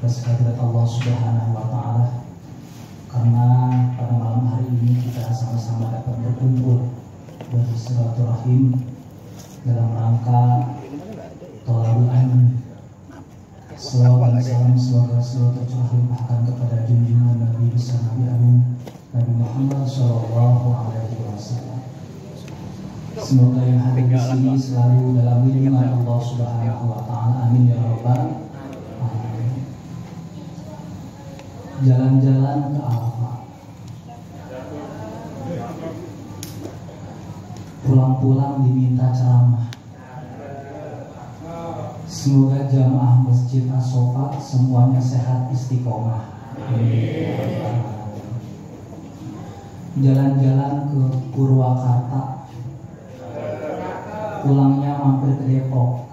kehadirat Allah Subhanahu wa Ta'ala, karena pada malam hari ini kita sama-sama dapat berkumpul bersilaturahim dalam rangka thalabul ilmi. Selawat dan salam semoga selalu tercurahkan kepada junjungan Nabi besar Nabi Agung Nabi Muhammad Shallallahu Alaihi Wasallam. Semoga yang hadir di sini selalu dalam lindungan Allah Subhanahu Wa Taala. Amin ya Rabbal alamin. Jalan-jalan ke Arafah, pulang-pulang diminta ceramah. Semoga jamaah Masjid As-Sofa semuanya sehat istiqomah. Jalan-jalan ke Purwakarta, pulangnya mampir ke Depok.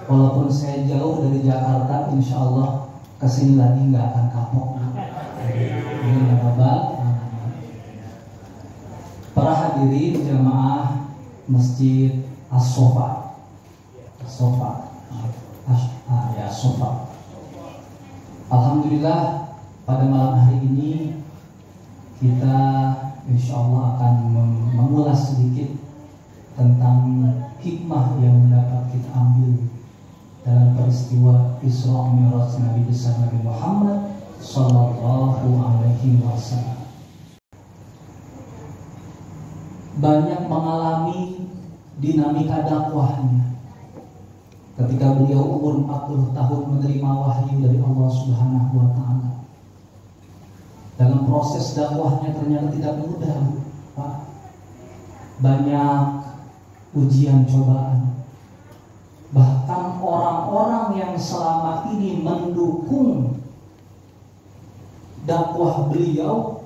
Walaupun saya jauh dari Jakarta, insya Allah kesini lagi nggak akan kapok. Para hadirin jamaah Masjid As-Sofa, As-Sofa. Alhamdulillah pada malam hari ini kita insya Allah akan mengulas sedikit tentang hikmah yang dapat kita ambil dalam peristiwa Isra Mi'raj Nabi besar Nabi Muhammad Sallallahu Alaihi Wasallam. Banyak mengalami dinamika dakwahnya ketika beliau umur 40 tahun menerima wahyu dari Allah Subhanahu wa Ta'ala. Dalam proses dakwahnya ternyata tidak mudah, Pak. Banyak ujian cobaan. Bahkan orang-orang yang selama ini mendukung dakwah beliau,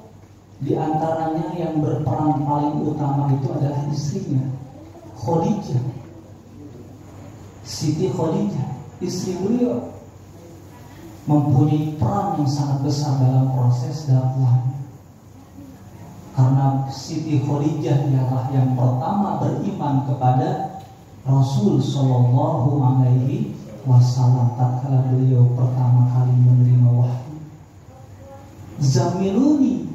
di antaranya yang berperan paling utama itu adalah istrinya, Khadijah. Siti Khadijah, istri beliau, mempunyai peran yang sangat besar dalam proses dakwahnya. Karena Siti Khadijah ialah yang pertama beriman kepada Rasul Sallallahu Alaihi Wasallam tatkala beliau pertama kali menerima wahyu. Zamiluni,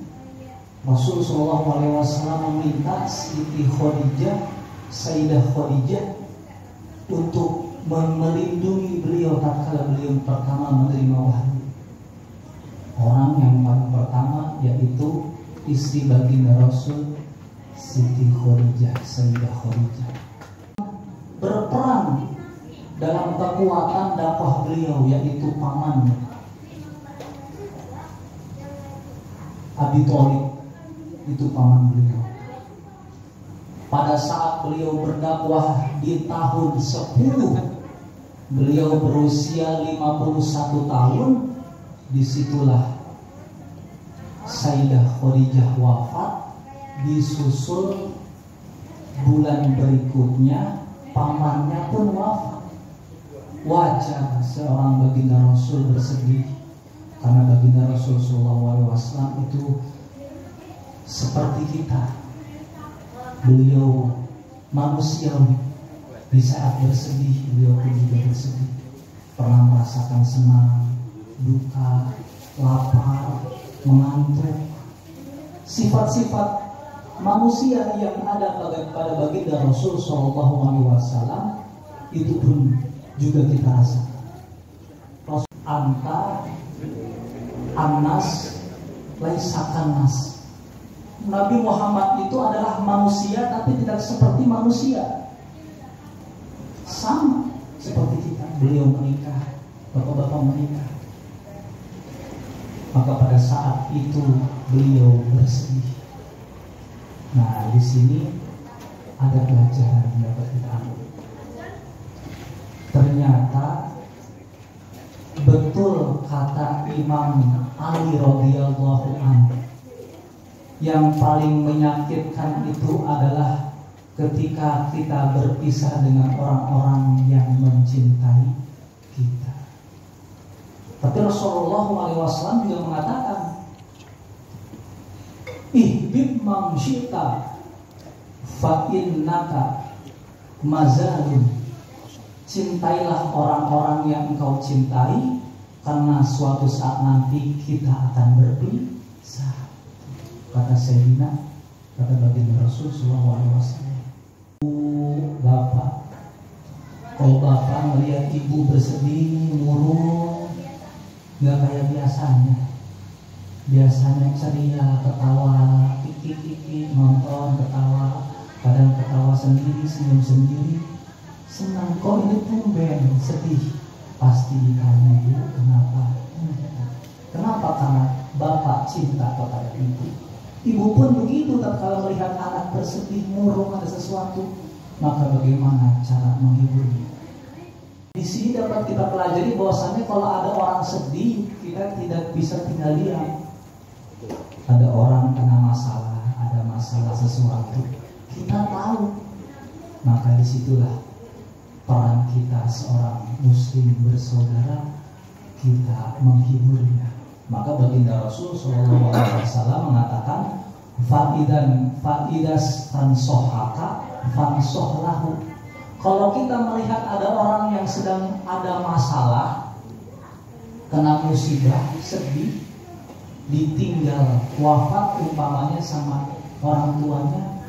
Rasul Sallallahu Alaihi Wasallam meminta Siti Khadijah, Sayyidah Khadijah, untuk melindungi beliau tatkala beliau pertama menerima wahyu. Orang yang paling pertama yaitu istri baginda Rasul, Siti Khadijah, Sayyidah Khadijah, berperan dalam kekuatan dakwah beliau, yaitu pamannya Abi Thalib, itu paman beliau. Pada saat beliau berdakwah di tahun 10, beliau berusia 51 tahun, disitulah Sayyidah Khadijah wafat, disusul bulan berikutnya pamannya pun wafat. Wajar seorang baginda Rasul bersedih, karena baginda Rasul SAW itu seperti kita. Beliau manusiawi, di saat bersedih beliau pun juga bersedih, pernah merasakan senang, duka, lapar, mengantuk. Sifat-sifat manusia yang ada pada baginda Rasul SAW itu pun juga kita rasakan. Anta Anas Laisakan Nas. Nabi Muhammad itu adalah manusia, tapi tidak seperti manusia. Sama seperti kita. Beliau menikah, bapak-bapak menikah. Maka pada saat itu beliau bersedih. Nah, di sini ada pelajaran yang dapat kita ambil. Ternyata betul kata Imam Ali radhiyallahu anhu, yang paling menyakitkan itu adalah ketika kita berpisah dengan orang-orang yang mencintai kita. Tapi Rasulullah SAW juga mengatakan, ihbib man syi'ta fa innaka mazalun. Cintailah orang-orang yang engkau cintai, karena suatu saat nanti kita akan berpisah. Kata Sayyidina, kata baginda Rasul sallallahu alaihi wasallam, Bapak, kalau Bapak melihat ibu bersedih, murung, nggak kayak biasanya. Biasanya ceria, ketawa, kiki, nonton, ketawa, kadang ketawa sendiri, senyum sendiri, senang. Kok ini tumben, sedih? Pasti ditanya, Bu, kenapa? Kenapa? Karena Bapak cinta kepada ibu. Ibu pun begitu, kalau melihat anak bersedih, murung, ada sesuatu, maka bagaimana cara menghiburnya? Di sini dapat kita pelajari bahwasannya kalau ada orang sedih, kita tidak bisa tinggal diam. Ada orang kena masalah, ada masalah sesuatu, kita tahu, maka disitulah peran kita seorang muslim bersaudara, kita menghiburnya. Maka baginda Rasul sallallahu alaihi wasallam mengatakan, fa'idas tansohaka fansohlahu. Kalau kita melihat ada orang yang sedang ada masalah, kena musibah, sedih, ditinggal, wafat umpamanya sama orang tuanya,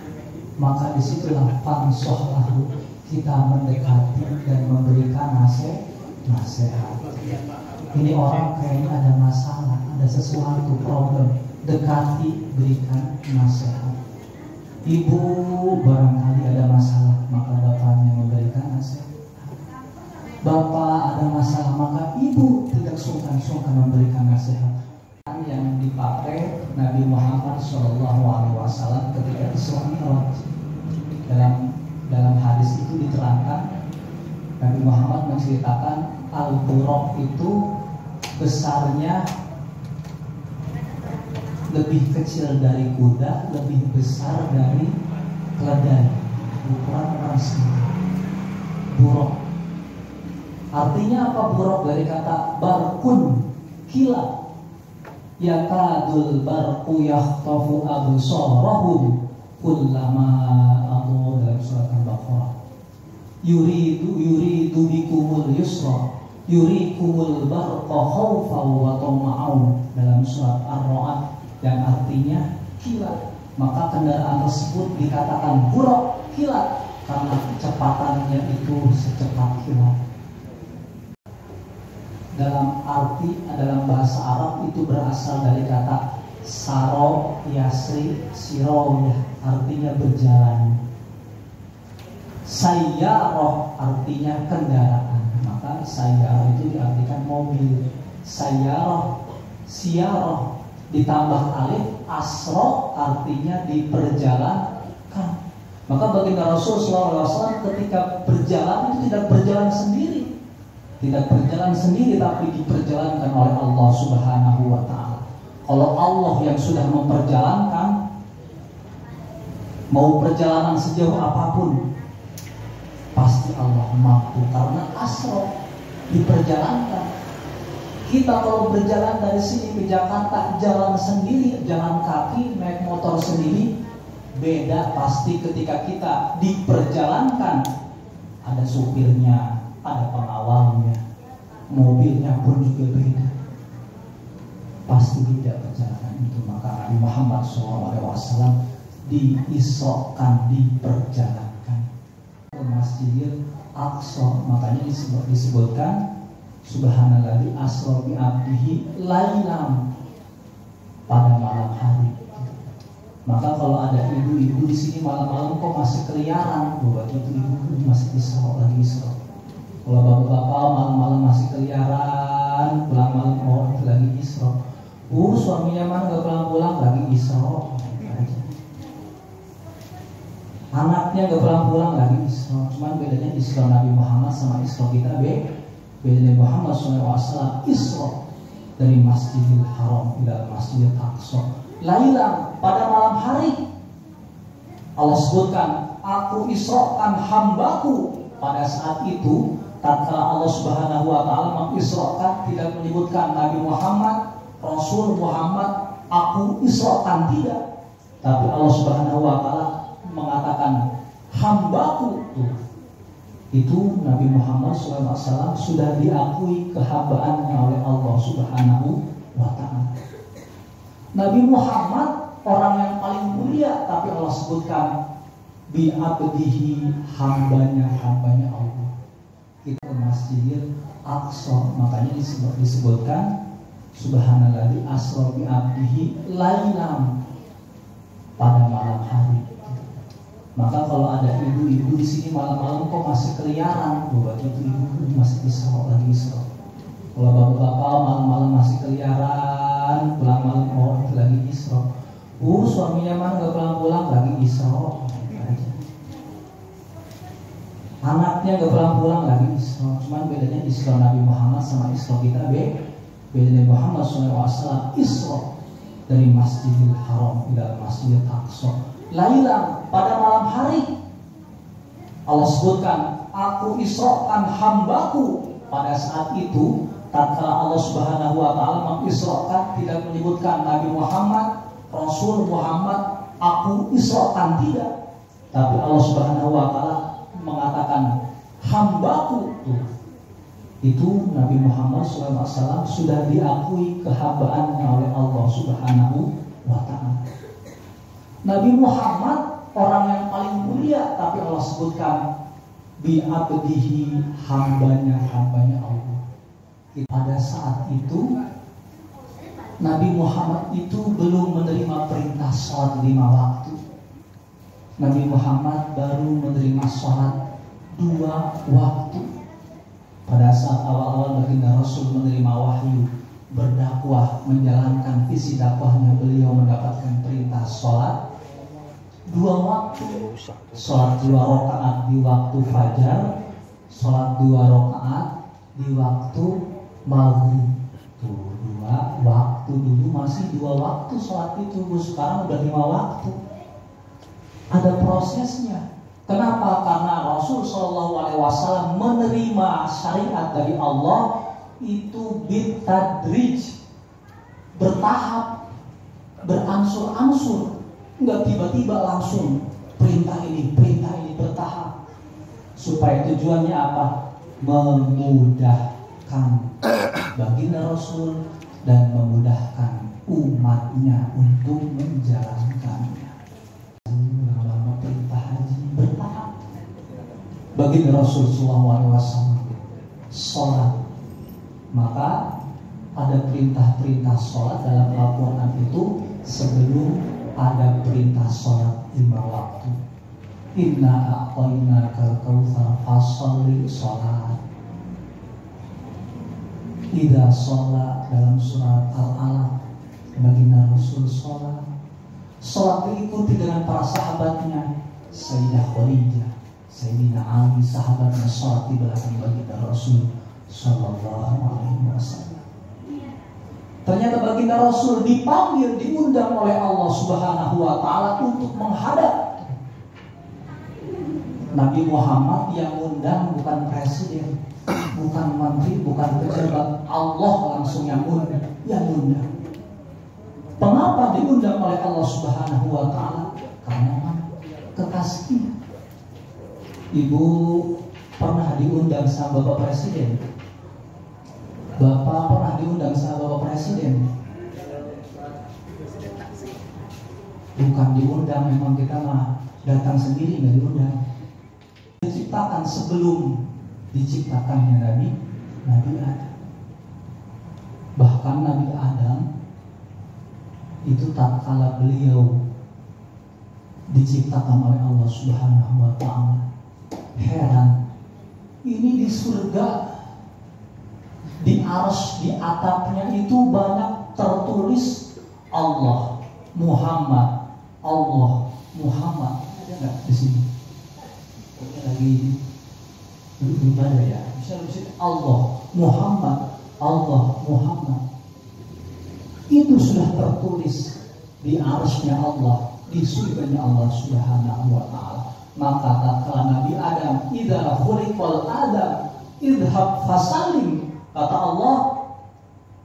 maka disitulah fansohlahu, kita mendekati dan memberikan nasihat. Ini orang kayaknya ada masalah, ada sesuatu problem, dekati, berikan nasihat. Ibu barangkali ada masalah, maka bapaknya memberikan nasihat. Bapak ada masalah, maka ibu tidak sungkan-sungkan memberikan nasihat. Yang dipakai Nabi Muhammad SAW ketika Isra Mi'raj. Dalam hadis itu diterangkan, Nabi Muhammad menceritakan Al-Buraq itu besarnya lebih kecil dari kuda, lebih besar dari keledai, ukuran orang segini. Buraq. Artinya apa buraq? Dari kata barkun, kilat. Yakadul barqu yakhtafu absarahum kullama Allah, dalam surat Al-Baqarah. Yuridu bikumul yusra yurikumul barqa khawfan wa tama'un, dalam surat Ar-Ra'd, yang artinya kilat. Maka kendaraan tersebut dikatakan buraq, kilat, karena kecepatannya itu secepat kilat. Dalam bahasa Arab itu berasal dari kata saro yasri siroyah, artinya berjalan. Sayyarah artinya kendaraan, maka sayyarah itu diartikan mobil. Sayyarah, siyarah ditambah alif, asro artinya diperjalankan. Maka baginda Rasul SAW ketika berjalan itu tidak berjalan sendiri. Tidak berjalan sendiri, tapi diperjalankan oleh Allah Subhanahu wa ta'ala. Kalau Allah yang sudah memperjalankan, mau perjalanan sejauh apapun, pasti Allah mampu, karena asro, diperjalankan. Kita kalau berjalan dari sini ke Jakarta, jalan sendiri, jalan kaki, naik motor sendiri, beda pasti ketika kita diperjalankan. Ada supirnya, ada pengawalnya, mobilnya pun juga beda. Pasti beda perjalanan itu. Maka Nabi Muhammad SAW diisrokan, diperjalankan ke Masjidil Aqsa. Makanya disebutkan Subhanalladzi asra bi abdihi lailam, pada malam hari. Maka kalau ada ibu-ibu di sini malam-malam kok masih keliaran, berarti itu ibu masih lagi isra. Kalau bapak-bapak malam-malam masih keliaran, pulang malam, oh itu lagi isra. Suaminya mana gak pulang-pulang, lagi isra. Anaknya gak pulang-pulang, lagi isra. Cuman bedanya isra Nabi Muhammad sama isra kita bedanya Muhammad SAW isra dari Masjidil Haram ila Masjidil Aqsa lailan, pada malam hari. Allah sebutkan, aku isrokan hambaku. Pada saat itu, tatkala Allah Subhanahu wa ta'ala mengisrokan, tidak menyebutkan Nabi Muhammad, Rasul Muhammad, aku isrokan, tidak. Tapi Allah Subhanahu wa ta'ala mengatakan hambaku. itu Nabi Muhammad SAW sudah diakui kehambaannya oleh Allah Subhanahu wa Ta'ala. Nabi Muhammad orang yang paling mulia, tapi Allah sebutkan bi abdihi, hambanya Allah. Itu Masjidil Aqsa, makanya disebutkan subhanalladzi asra bi abdihi lailam, pada malam hari. Maka kalau ada ibu-ibu di sini malam-malam kok masih keliaran, berarti itu ibu masih lagi Isra. Kalau bapak-bapak malam-malam masih keliaran, pulang malam itu lagi Isra. Suaminya mana nggak pulang-pulang, lagi Isra. Anaknya nggak pulang-pulang, lagi Isra. Cuman bedanya Isra Nabi Muhammad sama Isra kita bedanya Muhammad SAW Isra dari Masjidil Haram ila Masjidil Aqsa lailan, pada malam hari. Allah sebutkan, aku isrokan hambaku. Pada saat itu, tatkala Allah Subhanahu wa Ta'ala mengisrokan, tidak menyebutkan Nabi Muhammad, Rasul Muhammad, aku isrokan, tidak. Tapi Allah Subhanahu wa Ta'ala mengatakan hambaku. Itu Nabi Muhammad SAW sudah diakui kehambaannya oleh Allah Subhanahu wa Ta'ala. Nabi Muhammad orang yang paling mulia, tapi Allah sebutkan bi abdihi, hambanya Allah. Pada saat itu Nabi Muhammad itu belum menerima perintah sholat 5 waktu. Nabi Muhammad baru menerima sholat 2 waktu. Pada saat awal-awal baginda Rasul menerima wahyu, berdakwah, menjalankan visi dakwahnya, beliau mendapatkan perintah sholat 2 waktu. Sholat 2 rakaat di waktu fajar, sholat 2 rakaat di waktu maghrib. Tuh, 2 waktu. Dulu masih 2 waktu sholat itu, sekarang udah 5 waktu. Ada prosesnya. Kenapa? Karena Rasul SAW menerima syariat dari Allah itu bitadrij, bertahap, berangsur-angsur. Enggak tiba-tiba langsung perintah ini bertahap. Supaya tujuannya apa? Memudahkan baginda Rasul dan memudahkan umatnya untuk menjalankannya. Lama-lama perintah haji bertahap. Baginda Rasul SAW sholat, maka ada perintah-perintah sholat dalam Al-Quran itu sebelum ada perintah sholat 5 waktu. Inna a'tainakal kautsar fasholli sholat. Idza sholat dalam surat Al-Alaq, baginda Rasul sholat. Sholat diikuti dengan para sahabatnya, Sayyidah Khadijah, Sayyidina Ali, sahabatnya sholat di belakang baginda Rasul Sallallahu Alaihi Wasallam. Ternyata baginda Rasul dipanggil, diundang oleh Allah Subhanahu wa Ta'ala untuk menghadap. Nabi Muhammad yang undang bukan presiden, bukan menteri, bukan pejabat. Allah langsung yang undang. Mengapa diundang oleh Allah Subhanahu wa Ta'ala? Karena kekasihnya. Ibu pernah diundang sama Bapak Presiden? Bapak pernah diundang sama Bapak Presiden? Bukan diundang, memang kita mah datang sendiri, nggak diundang. Diciptakan sebelum diciptakannya Nabi Adam. Bahkan Nabi Adam itu tatkala beliau diciptakan oleh Allah Subhanahu wa Ta'ala, heran, ini di surga, di arsy, di atapnya itu banyak tertulis Allah Muhammad. Ada nggak di sini? Ini lagi beribadah ya. Bisa di sini Allah Muhammad. Itu sudah tertulis di arsy-nya Allah, di surganya Allah Subhanahu wa Ta'ala. Maka tatkala Nabi Adam, idza khuliqal Adam idhab fasalim, kata Allah,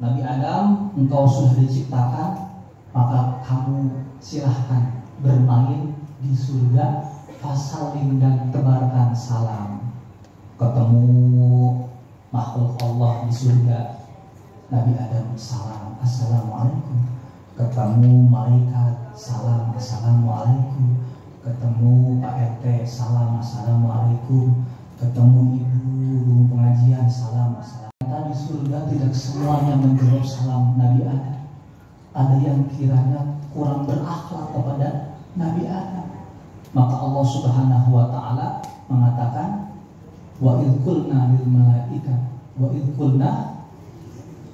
Nabi Adam, engkau sudah diciptakan, maka kamu silahkan bermain di surga, fasalim, dan tebarkan salam. ketemu makhluk Allah di surga, Nabi Adam salam assalamualaikum, ketemu malaikat salam assalamualaikum, ketemu Pak RT salam assalamualaikum, ketemu ibu pengajian salam assalamualaikum. Di surga tidak semuanya menjawab salam Nabi Adam. Ada yang kiranya kurang berakhlak kepada Nabi Adam. Maka Allah Subhanahu wa taala mengatakan wa idh qulna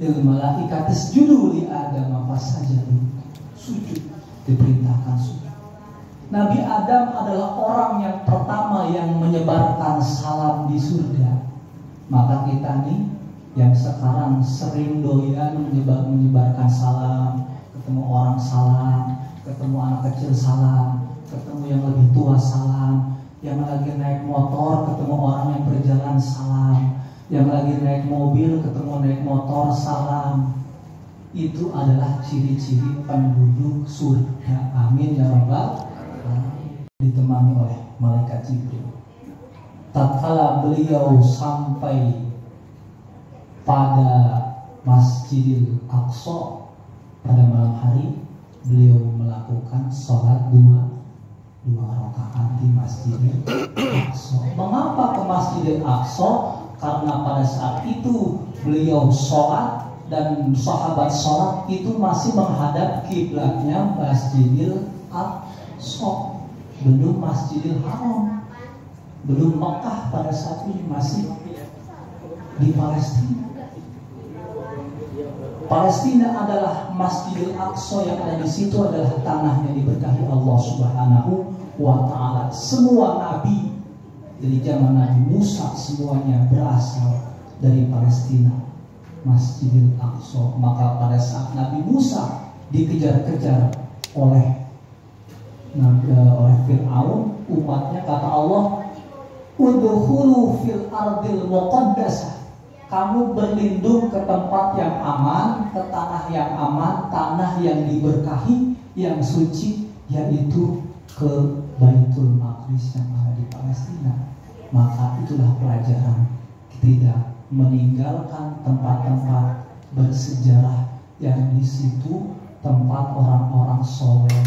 lil malaikati isjudu li Adam fasajadu. Sujud, diperintahkan sujud. Nabi Adam adalah orang yang pertama yang menyebarkan salam di surga. Maka kita nih yang sekarang sering doyan menyebarkan salam, ketemu orang salam, ketemu anak kecil salam, ketemu yang lebih tua salam, yang lagi naik motor ketemu orang yang berjalan salam, yang lagi naik mobil ketemu naik motor salam. Itu adalah ciri-ciri penduduk surga. Amin ya rabbal alamin. Ditemani oleh malaikat Jibril. Tatkala beliau sampai pada Masjidil Aqsa pada malam hari, beliau melakukan sholat dua rakaat di Masjidil Aqsa. Mengapa ke Masjidil Aqsa? Karena pada saat itu beliau sholat dan sahabat sholat itu masih menghadap kiblatnya Masjidil Aqsa, belum Masjidil Haram, belum Mekah. Pada saat ini masih di Palestina. Palestina adalah Masjidil Aqsa yang ada di situ adalah tanah yang diberkahi Allah Subhanahu wa taala. Semua nabi dari zaman Nabi Musa semuanya berasal dari Palestina, Masjidil Aqsa. Maka pada saat Nabi Musa dikejar-kejar oleh Fir'aun, umatnya kata Allah, udkhulu fil ardil muqaddasah. Kamu berlindung ke tempat yang aman, ke tanah yang aman, tanah yang diberkahi, yang suci, yaitu ke Baitul Maqdis yang ada di Palestina. Maka itulah pelajaran, tidak meninggalkan tempat-tempat bersejarah yang di situ tempat orang-orang soleh.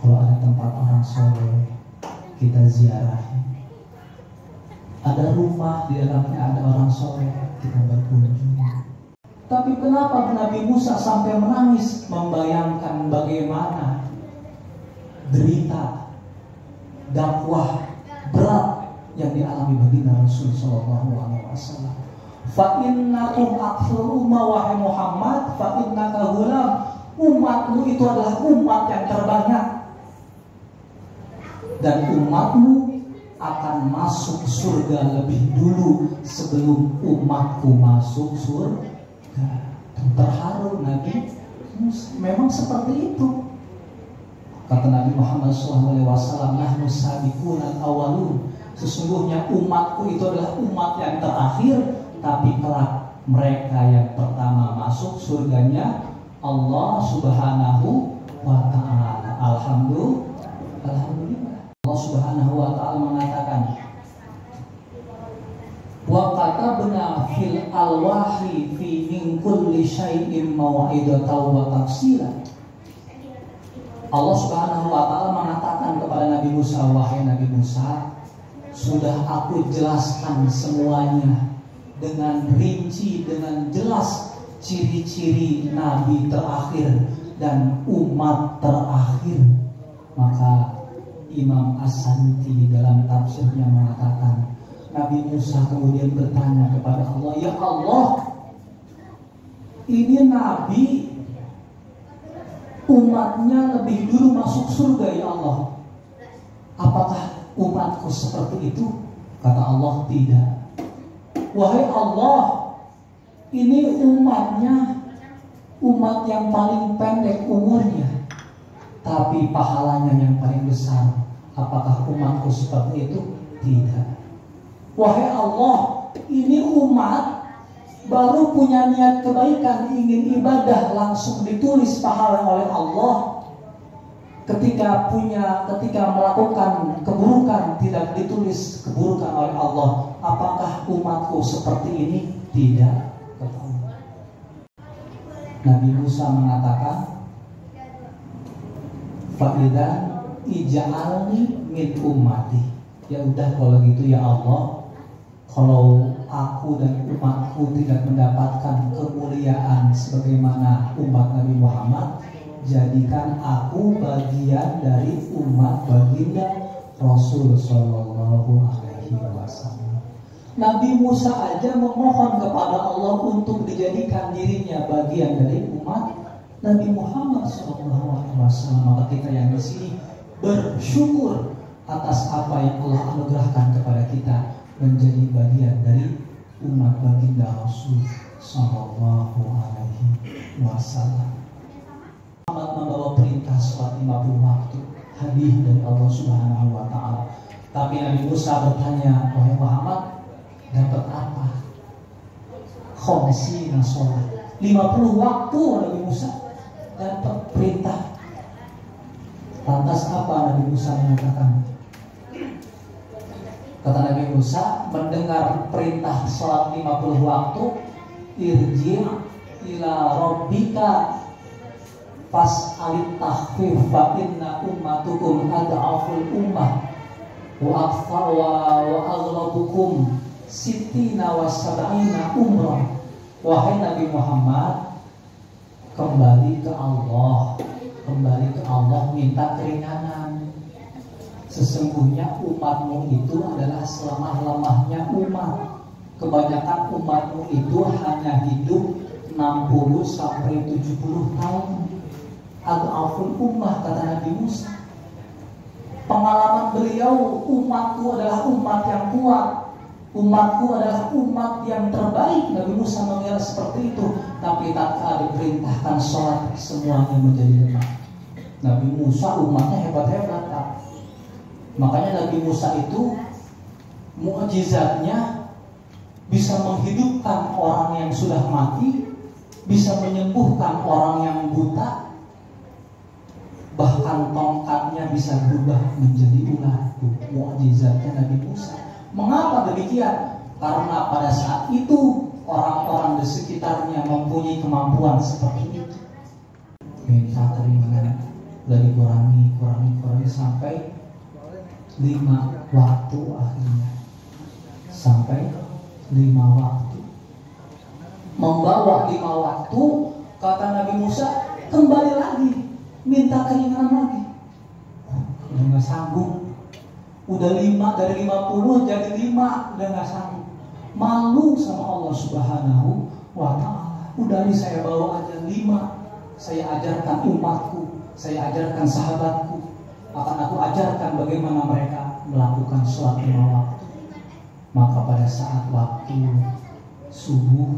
Kalau ada tempat orang soleh, kita ziarahi. Ada rumah di dalamnya ada orang soleh, kita berkunjung. Tapi kenapa Nabi Musa sampai menangis membayangkan bagaimana derita, dakwah berat yang dialami baginda Rasul Sallallahu Alaihi Wasallam. Fa innakum aktsuru umma wahai Muhammad, fa innaka ghulam. Umatmu itu adalah umat yang terbanyak, dan umatmu akan masuk surga lebih dulu sebelum umatku masuk surga. Terharu Nabi Musa. Memang seperti itu. Kata Nabi Muhammad SAW, nahnu sabiqunal awalun. Sesungguhnya umatku itu adalah umat yang terakhir, tapi kelak mereka yang pertama masuk surganya Allah Subhanahu wa ta'ala. Alhamdulillah. Allah Subhanahu wa ta'ala mengatakan, wa katabna fil alwahi fi min kulli syai'in mau'idatan wa tafsilan. Allah Subhanahu wa ta'ala mengatakan kepada Nabi Musa, wahai Nabi Musa, sudah aku jelaskan semuanya dengan rinci, dengan jelas ciri-ciri nabi terakhir dan umat terakhir. Maka Imam As-Santi di dalam tafsirnya mengatakan, Nabi Musa kemudian bertanya kepada Allah, ya Allah, ini nabi umatnya lebih dulu masuk surga ya Allah, apakah umatku seperti itu? Kata Allah, tidak. Wahai Allah, ini umatnya umat yang paling pendek umurnya, tapi pahalanya yang paling besar. Apakah umatku seperti itu? Tidak. Wahai Allah, ini umat baru punya niat kebaikan, ingin ibadah, langsung ditulis pahala oleh Allah. ketika melakukan keburukan tidak ditulis keburukan oleh Allah. Apakah umatku seperti ini? Tidak. Nabi Musa mengatakan, Fa'idha ija'alni min ummati. Ya udah kalau gitu ya Allah, kalau aku dan umatku tidak mendapatkan kemuliaan sebagaimana umat Nabi Muhammad, jadikan aku bagian dari umat baginda Rasul Sallallahu Alaihi Wasallam. Nabi Musa aja memohon kepada Allah untuk dijadikan dirinya bagian dari umat Nabi Muhammad Sallallahu Alaihi Wasallam. Maka kita yang di sini bersyukur atas apa yang Allah anugerahkan kepada kita menjadi bagian dari umat baginda Rasul Sallallahu Alaihi Wasallam. Muhammad membawa perintah sholat 50 waktu, hadiah dari Allah Subhanahu Wa Taala. Tapi Nabi Musa bertanya, wahai Muhammad, dapat apa? Khomsina sholat 50 waktu. Nabi Musa dapat perintah. Lantas apa Nabi Musa mengatakan? Kata Nabi Musa, mendengar perintah sholat 50 waktu, irji' ila rabbika fas'alit tahfif fa inna ummatukum ad'aful ummah wa akthar wa aghlabukum sittina wa sab'ina umrah. Wahai Nabi Muhammad, kembali ke Allah, minta keringanan. Sesungguhnya umatmu itu adalah selemah-lemahnya umat. Kebanyakan umatmu itu hanya hidup 60 sampai 70 tahun. Ad'aful ummah, kata Nabi Musa. Pengalaman beliau, umatku adalah umat yang kuat, umatku adalah umat yang terbaik. Nabi Musa mengira seperti itu. Tapi tak diperintahkan sholat, semuanya menjadi lemah. Nabi Musa umatnya hebat-hebat, tak? Makanya Nabi Musa itu mukjizatnya bisa menghidupkan orang yang sudah mati, bisa menyembuhkan orang yang buta, bahkan tongkatnya bisa berubah menjadi ular. Mukjizatnya Nabi Musa. Mengapa demikian? Karena pada saat itu orang-orang di sekitarnya mempunyai kemampuan seperti itu. Minta keringanan, udah dikurangi sampai 5 waktu akhirnya. Sampai 5 waktu. Membawa 5 waktu, kata Nabi Musa, kembali lagi, minta keringanan lagi. Udah gak sanggup. Udah 5 dari 50 jadi 5, udah gak sanggup. Malu sama Allah Subhanahu Wa Ta'ala. Udah nih saya bawa aja 5. Saya ajarkan umatku, saya ajarkan sahabatku, akan aku ajarkan bagaimana mereka melakukan sholat 5 waktu. Maka pada saat waktu subuh,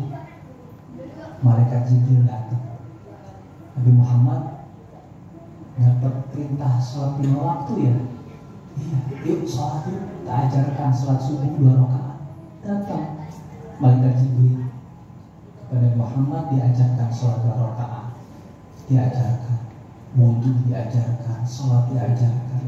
malaikat Jibril datang. Nabi Muhammad dapat perintah sholat 5 waktu ya? Iya, yuk sholat yuk. Kita ajarkan sholat subuh 2 rakaat. Datang malaikat Jibril kepada Muhammad, diajarkan sholat 2 rakaat, diajarkan wudhu, diajarkan sholat, diajarkan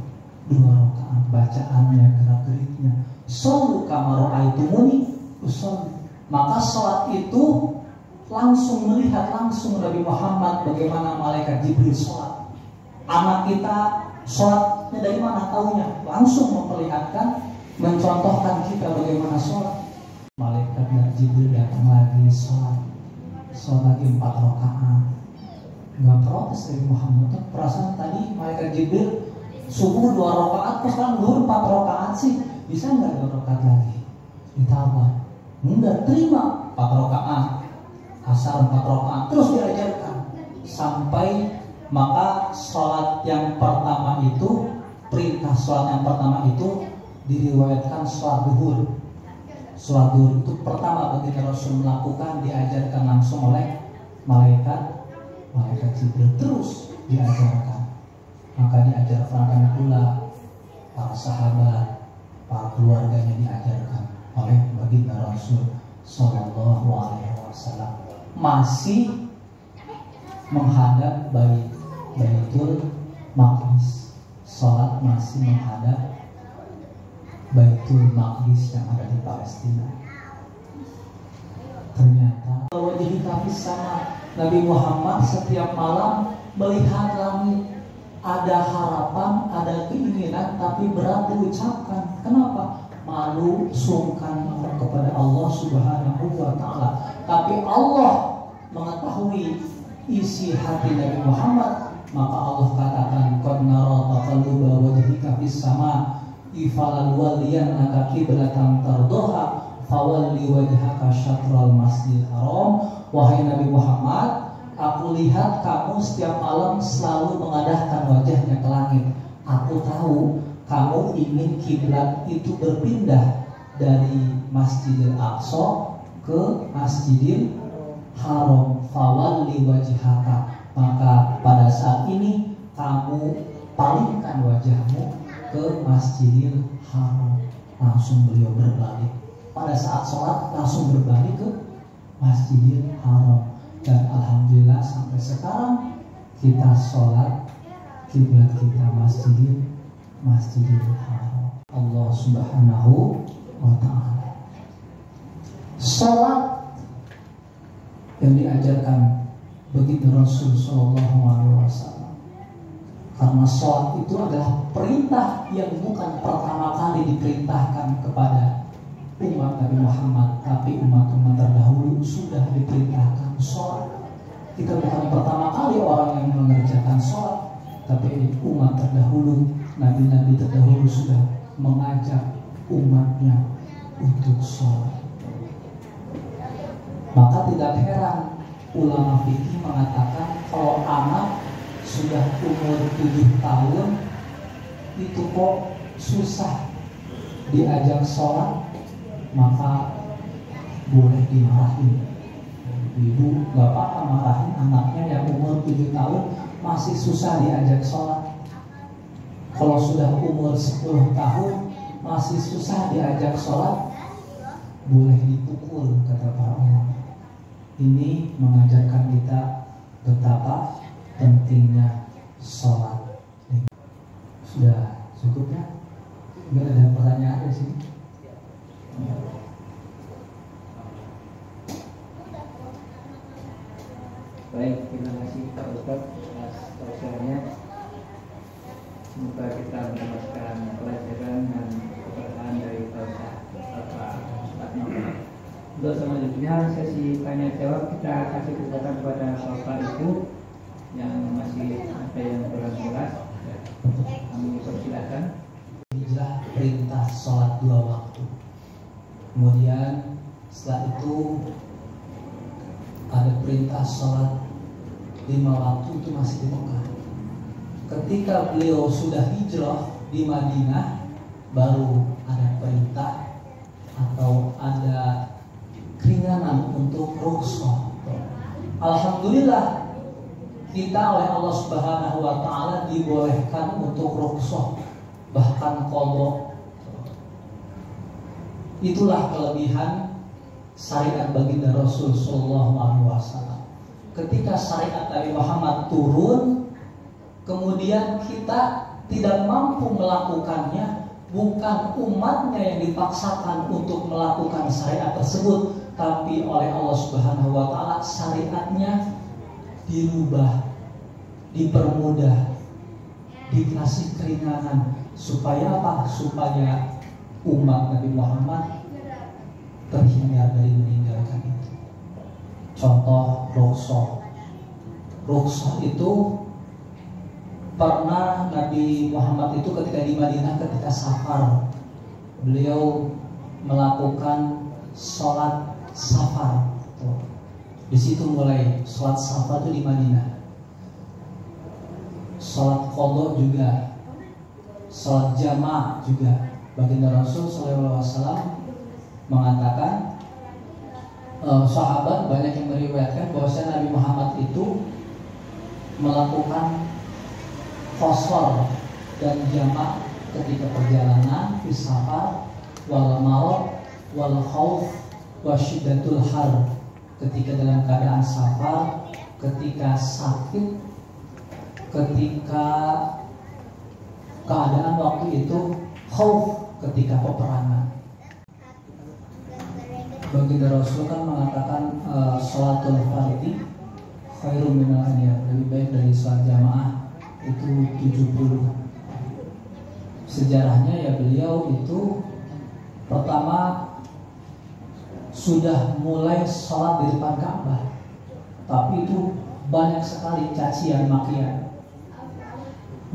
2 rakaat, bacaannya, gerak-geriknya. Shollu kama ra'aitumuni usolli. Maka sholat itu langsung melihat langsung Nabi Muhammad bagaimana malaikat Jibril sholat. Anak kita sholatnya dari mana taunya? Langsung memperlihatkan, mencontohkan kita bagaimana sholat. Malaikat dan Jibril datang lagi sholat lagi 4 rakaat. Nggak protes dari Muhammad. Perasaan tadi malaikat Jibril subuh 2 rakaat, terus sekarang zuhur 4 rakaat sih. Bisa nggak 2 rakaat lagi? Ditawar. Enggak, terima 4 rakaat. Asar 4 rakaat. Terus diajarkan. Sampai maka sholat yang pertama itu, perintah sholat yang pertama itu diriwayatkan sholat duhur. Sholat duhur itu pertama ketika Rasul melakukan, diajarkan langsung oleh malaikat Jibril, terus diajarkan. Maka diajarkan pula para sahabat, para keluarganya diajarkan oleh baginda Rasul Sallallahu Alaihi Wasallam. Masih menghadap Baitul Maqdis, sholat masih menghadap Baitul Maqdis yang ada di Palestina. Ternyata wajah kami sama Nabi Muhammad setiap malam melihat langit, ada harapan, ada keinginan, tapi berat diucapkan. Kenapa? Malu, sungkan kepada Allah Subhanahu wa Ta'ala. Tapi Allah mengetahui isi hati Nabi Muhammad, maka Allah katakan, qad nara taqalluba wajhika fis sama ifalal waliyannaka qiblatan tardoha fawalli wajhaka syatral masjidil haram. Wahai Nabi Muhammad, aku lihat kamu setiap malam selalu mengadahkan wajahnya ke langit. Aku tahu kamu ingin kiblat itu berpindah dari Masjidil Aqsa ke Masjidil Haram. Fawalli wajhaka, maka pada saat ini kamu palingkan wajahmu ke Masjidil Haram. Langsung beliau berbalik. Pada saat sholat langsung berbalik ke Masjidil Haram. Dan alhamdulillah sampai sekarang kita sholat kiblat kita Masjidil Haram. Allah Subhanahu wa Ta'ala. Sholat yang diajarkan begitu Rasul Sallallahu Alaihi Wasallam. Karena sholat itu adalah perintah yang bukan pertama kali diperintahkan kepada umat Nabi Muhammad, tapi umat-umat terdahulu sudah diperintahkan sholat. Kita bukan pertama kali orang yang mengerjakan sholat, tapi umat terdahulu, nabi-nabi terdahulu sudah mengajak umatnya untuk sholat. Maka tidak heran ulama fikih mengatakan kalau anak sudah umur 7 tahun itu kok susah diajak sholat, maka boleh dimarahin. Ibu gak apa-apa marahin anaknya yang umur 7 tahun masih susah diajak sholat. Kalau sudah umur 10 tahun masih susah diajak sholat, boleh dipukul, kata para ulama. Ini mengajarkan kita betapa pentingnya sholat. Sudah cukup ya? Nggak ada pertanyaan di sini? Baik, terima kasih Pak Ustaz atas tausiahnya. Semoga kita mendapatkan pelajaran dan keberkahan dari tausiah Bapak Ustaz Muhammad. Untuk selanjutnya sesi tanya jawab kita kasih kesempatan kepada Bapak Ibu yang masih ada yang kurang jelas. Kami persilakan. Hijrah perintah sholat 2 waktu. Kemudian setelah itu ada perintah sholat 5 waktu, itu masih di Mekah. Ketika beliau sudah hijrah di Madinah, baru ada perintah atau ada keringanan untuk rukhsah. Alhamdulillah kita oleh Allah Subhanahu wa Ta'ala dibolehkan untuk rukhsah, bahkan qadha. Itulah kelebihan syariat baginda Rasul Sallallahu Alaihi Wasallam. Ketika syariat Nabi Muhammad turun, kemudian kita tidak mampu melakukannya, bukan umatnya yang dipaksakan untuk melakukan syariat tersebut, tapi oleh Allah Subhanahu wa Ta'ala syariatnya dirubah, dipermudah, dikasih keringanan. Supaya apa? Supaya umat Nabi Muhammad terhindar dari meninggalkan itu. Contoh rukhsah. Rukhsah itu pernah Nabi Muhammad itu ketika di Madinah, ketika safar, beliau melakukan sholat safar. Di situ mulai sholat safar itu di Madinah. Sholat qadha juga, sholat jamaah juga. Baginda Rasul SAW mengatakan, sahabat banyak yang meriwayatkan bahwa Nabi Muhammad itu melakukan qasar dan jamaah ketika perjalanan, fi safar, wal marad, wal khauf, wasyiddatul har. Ketika dalam keadaan safar, ketika sakit, ketika keadaan waktu itu khauf, ketika peperangan. Baginda Rasul kan mengatakan sholatul fardhi khairum minal hadiah, lebih baik dari sholat jamaah itu 70. Sejarahnya ya beliau itu pertama sudah mulai sholat di depan Ka'bah, tapi itu banyak sekali cacian makian.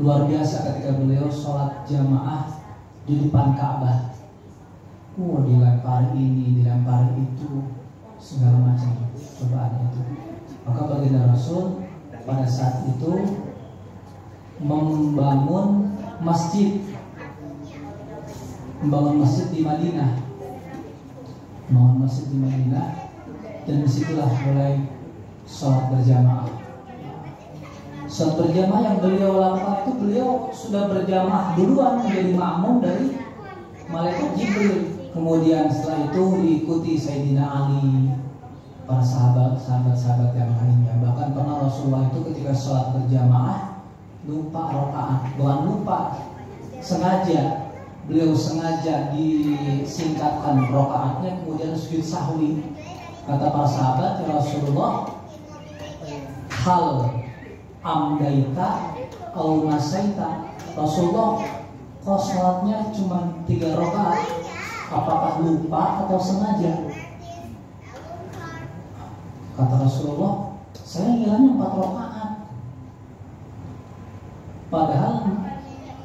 Luar biasa ketika beliau sholat jamaah di depan Ka'bah. Dilempar ini, dilempar itu, segala macam cobaan itu. Maka baginda Rasul pada saat itu membangun masjid di Madinah, dan disitulah mulai sholat berjamaah. Sholat berjamaah yang beliau lakukan itu, beliau sudah berjamaah duluan menjadi makmum dari malaikat Jibril. Kemudian setelah itu diikuti Sayyidina Ali, para sahabat yang lainnya. Bahkan pernah Rasulullah itu ketika sholat berjamaah lupa rakaat, bukan lupa, sengaja. Beliau sengaja disingkatkan rakaatnya, kemudian sujud sahwi. Kata para sahabat, ya Rasulullah, hal amdaita au nasaita. Rasulullah, kok sholatnya cuma 3 rakaat? Apakah lupa atau sengaja? Kata Rasulullah, saya ngilangnya 4 rakaat. Padahal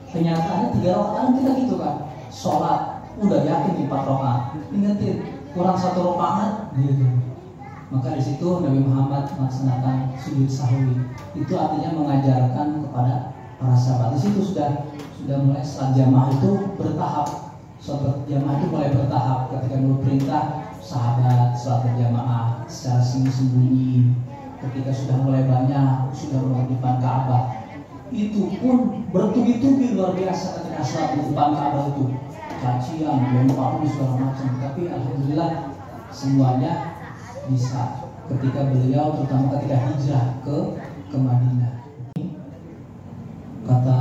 kenyataannya 3 rakaat kita gitu kan. Sholat udah yakin di 4 rakaat, ingetin kurang 1 rakaat gitu. Maka di situ Nabi Muhammad melaksanakan sujud sahwi. Itu artinya mengajarkan kepada para sahabat. Di situ sudah mulai sholat jamaah itu bertahap. Sholat jamaah itu mulai bertahap. Ketika dulu perintah sahabat sholat berjamaah secara sembunyi. Ketika sudah mulai banyak, sudah mulai di depan Ka'bah, itu pun bertubi-tubi luar biasa ketika sholat di depan Ka'bah itu. Cacian, lempar, segala macam. Tapi alhamdulillah semuanya bisa ketika beliau, terutama ketika hijrah ke Madinah. Kata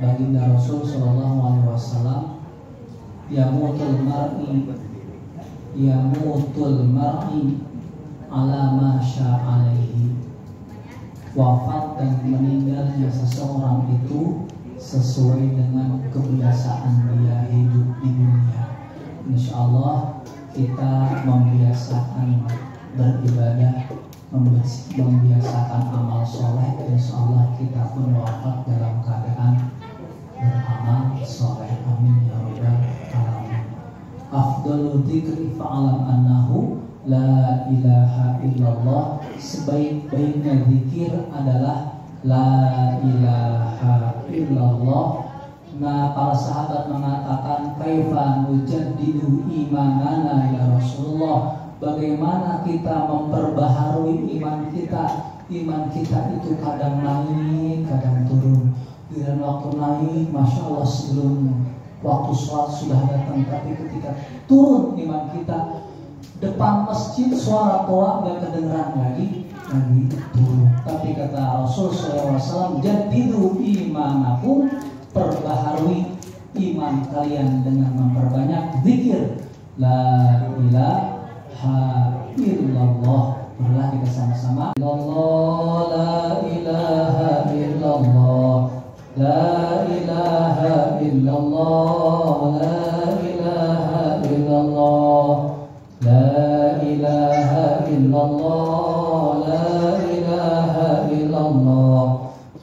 baginda Rasul Shallallahu Alaihi Wasallam, yamutul mar'i ala ma sya'alaihi. Wafat dan meninggalnya seseorang itu sesuai dengan kebiasaan dia hidup di dunia. Insya Allah kita membiasakan beribadah, membiasakan amal soleh. Insya Allah kita pun wafat dalam keadaan beramal soleh. Amin ya rabbal alamin. Afdalul dzikri fa'alam annahu la ilaha illallah. Sebaik-baiknya zikir adalah la ilaha illallah. Nah, para sahabat mengatakan, kaifa nujaddidu imanana ya Rasulullah, bagaimana kita memperbaharui iman kita? Iman kita itu kadang naik, kadang turun. Dan waktu naik, masya Allah, sebelum waktu sholat sudah datang. Tapi ketika turun iman kita, depan masjid suara toa gak kedengeran lagi turun. Tapi kata Rasul SAW, jadidu imanakum, perbaharui iman kalian dengan memperbanyak zikir la ilaha illallah. Marilah kita sama-sama. La ilaha illallah, la ilaha illallah, la ilaha illallah, la ilaha illallah, la ilaha illallah,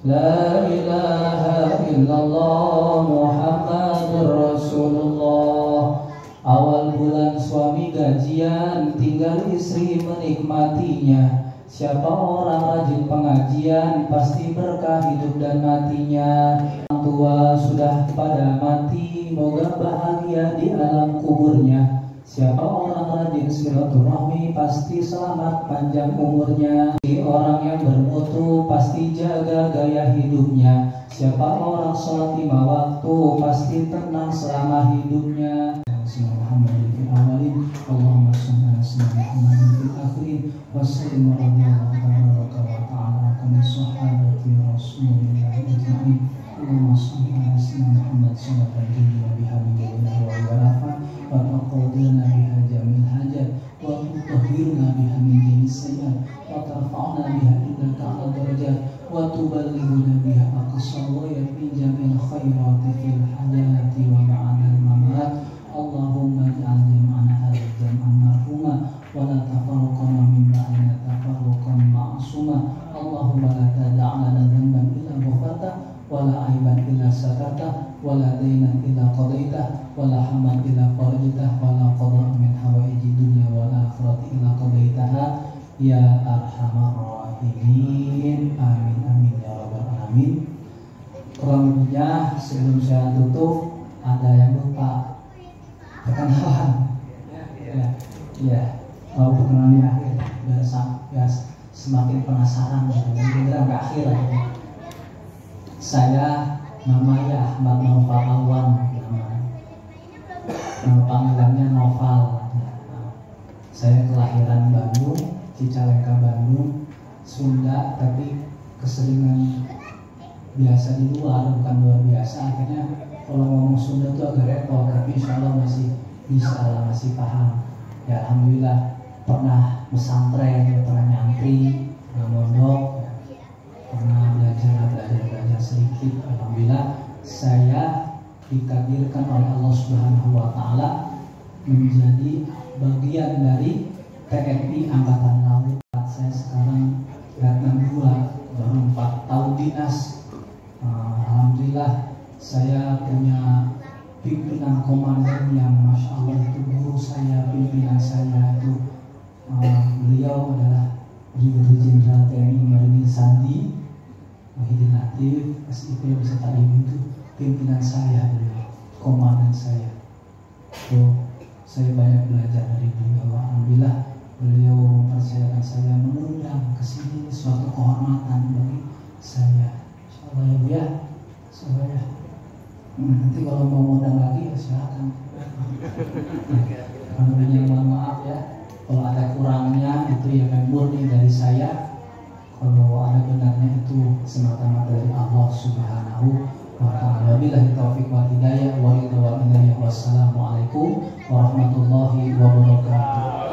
la ilaha illallah, Muhammadur Rasulullah. Awal bulan suami gajian, tinggal istri menikmatinya. Siapa orang rajin pengajian, pasti berkah hidup dan matinya. Orang tua sudah pada mati, moga bahagia di alam kuburnya. Siapa orang rajin silaturahmi, pasti selamat panjang umurnya. Orang yang bermutu pasti jaga gaya hidupnya. Siapa orang sholat 5 waktu, pasti tenang selama hidupnya. Muhammadin fil awalin, Allahumma shalli ala sayyidina Muhammadin fil akhirin, wa sallim radhiyallahu ta'ala min sahabati Rasulillah ajma'in. Allahumma shalli ala sayyidina Muhammad sallallahu alaihi wa taqaddilna biha jamil hajat wa tutahhirna biha min jami' sayyi'at wa tarfa'na biha indaka 'ala darajat wa tuballighuna biha aqsal ghayat min jamil khairati fil hayati wa ba'dal mamat. Allahumma ij'al jam'ana hadha jam'an marhuma wa la tafarraqna min ba'dina tafarruqan ma'suma. Allahumma la tad'a lana dhanban illa ghafarta wa la 'aiban illa satarta wa la daynan illa qadaita wa la hamman illa farajta wa la qada' min hawaiji dunya wal akhirati illa qadaitaha ya arhamar rahimin. Amin amin ya rabbal alamin. Kurang lebihnya sebelum saya tutup ada yang lupa perkenalan. Ya, mau perkenalan di akhir biar semakin penasaran gitu. Beneran ke akhir gitu. Saya namanya Ahmad Noval Alwan, nama panggilannya Noval. Saya kelahiran Bandung, Cicalengka Bandung, Sunda, tapi keseringan biasa di luar, bukan luar biasa. Akhirnya kalau ngomong Sunda itu agak repot, tapi insya Allah masih bisa lah, masih paham. Ya alhamdulillah pernah pesantren, pernah nyantri, pernah mondok, pernah belajar sedikit. Alhamdulillah saya ditakdirkan oleh Allah Subhanahu wa taala menjadi bagian dari TNI Angkatan Laut. Saya sekarang Letnan 2, baru 4 tahun dinas. Alhamdulillah saya punya pimpinan komandan yang Masya Allah itu guru saya, pimpinan saya itu beliau adalah Brigadier Jenderal TNI Marinir Sandi Wahidin Latif SIP beserta ibu, itu pimpinan saya, beliau komandan saya. So, saya banyak belajar dari beliau. Alhamdulillah beliau mempercayakan saya, mengundang ke sini, suatu kehormatan bagi saya. Insyaallah ya Bu ya. Insyaallah ya. Nanti kalau mau ngundang lagi ya silakan. Alhamdulillah, mohon maaf ya kalau ada kurangnya, itu ya murni dari saya. Kalau ada benarnya itu semata-mata dari Allah Subhanahu wa ta'ala. Wabillahi taufiq wal hidayah wa ridha wal inayah. Wassalamualaikum warahmatullahi wabarakatuh.